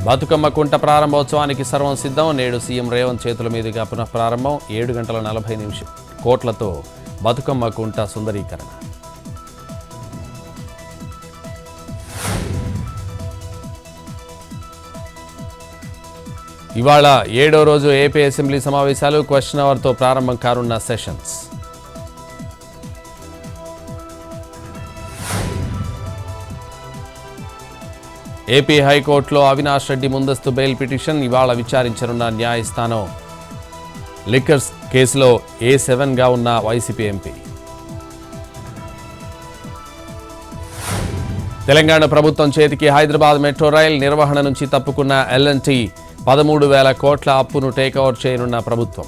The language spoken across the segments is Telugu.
బతుకమ్మ కుంట ప్రారంభోత్సవానికి సర్వం సిద్ధం. నేడు సీఎం రేవంత్ చేతుల మీదుగా పునః ప్రారంభం. 7:40 కోట్లతో బతుకమ్మ కుంట సుందరీకరణ. ఇవాళ 7వ రోజు ఏపీ అసెంబ్లీ సమావేశాలు. క్వశ్చన్ అవర్తో ప్రారంభం కానున్న సెషన్స్. ఏపీ హైకోర్టులో అవినాష్ రెడ్డి ముందస్తు బెయిల్ పిటిషన్ ఇవాళ విచారించనున్న న్యాయస్థానం. లిక్కర్స్ కేసులో A7గా ఉన్న వైసీపీ ఎంపీ. తెలంగాణ ప్రభుత్వం చేతికి హైదరాబాద్ మెట్రో రైల్ నిర్వహణ నుంచి తప్పుకున్న L&T 13,000 కోట్ల అప్పును టేక్ఓవర్ చేయనున్న ప్రభుత్వం.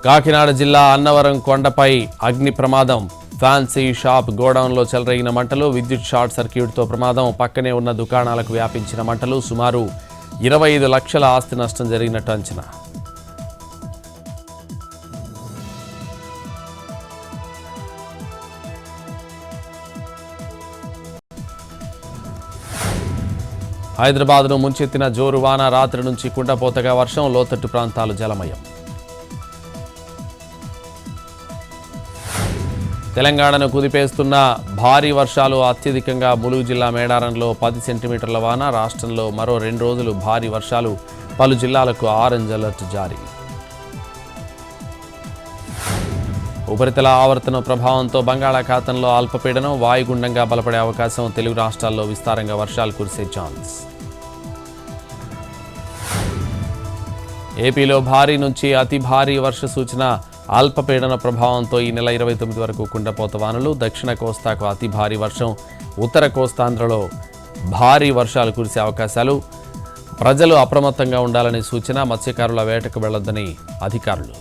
కాకినాడ జిల్లా అన్నవరం కొండపై అగ్ని ప్రమాదం. ఫ్యాన్సీ షాప్ గోడౌన్లో చెలరేగిన మంటలు. విద్యుత్ షార్ట్ సర్క్యూట్తో ప్రమాదం. పక్కనే ఉన్న దుకాణాలకు వ్యాపించిన మంటలు. సుమారు 25 లక్షల ఆస్తి నష్టం జరిగినట్టు అంచనా. హైదరాబాద్ను ముంచెత్తిన జోరు వాన. రాత్రి నుంచి కుండపోతగా వర్షం. లోతట్టు ప్రాంతాలు జలమయం. తెలంగాణను కుదిపేస్తున్న భారీ వర్షాలు. అత్యధికంగా ములుగు జిల్లా మేడారంలో 10 సెంటీమీటర్ల వాన. రాష్ట్రంలో మరో 2 రోజులు భారీ వర్షాలు. పలు జిల్లాలకు ఆరెంజ్ అలర్ట్ జారీ. ఉపరితల ఆవర్తనం ప్రభావంతో బంగాళాఖాతంలో అల్పపీడనం వాయుగుండంగా బలపడే అవకాశం. తెలుగు రాష్ట్రాల్లో విస్తారంగా వర్షాలు కురిసే ఛాన్స్. ఏపీలో భారీ నుంచి అతి భారీ వర్ష సూచన. అల్పపీడన ప్రభావంతో ఈ నెల 29 వరకు కుండపోత వానలు. దక్షిణ కోస్తాకు అతి భారీ వర్షం. ఉత్తర కోస్తాంధ్రలో భారీ వర్షాలు కురిసే అవకాశాలు. ప్రజలు అప్రమత్తంగా ఉండాలని సూచన. మత్స్యకారుల వేటకు వెళ్లొద్దని అధికారులు.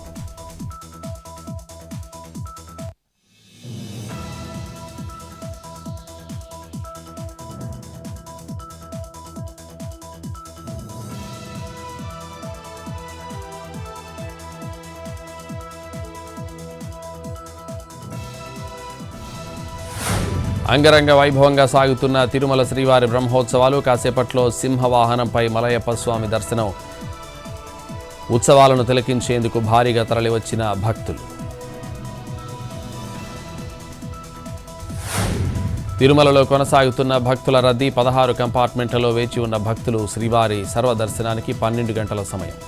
అంగరంగ వైభవంగా సాగుతున్న తిరుమల శ్రీవారి బ్రహ్మోత్సవాలు. కాసేపట్లో సింహవాహనంపై మలయప్ప స్వామి దర్శనం. ఉత్సవాలను తిలకించేందుకు భారీగా తరలివచ్చిన భక్తులు. తిరుమలలో కొనసాగుతున్న భక్తుల రద్దీ. 16 కంపార్ట్మెంట్లలో వేచి ఉన్న భక్తులు. శ్రీవారి సర్వదర్శనానికి 12 గంటల సమయం.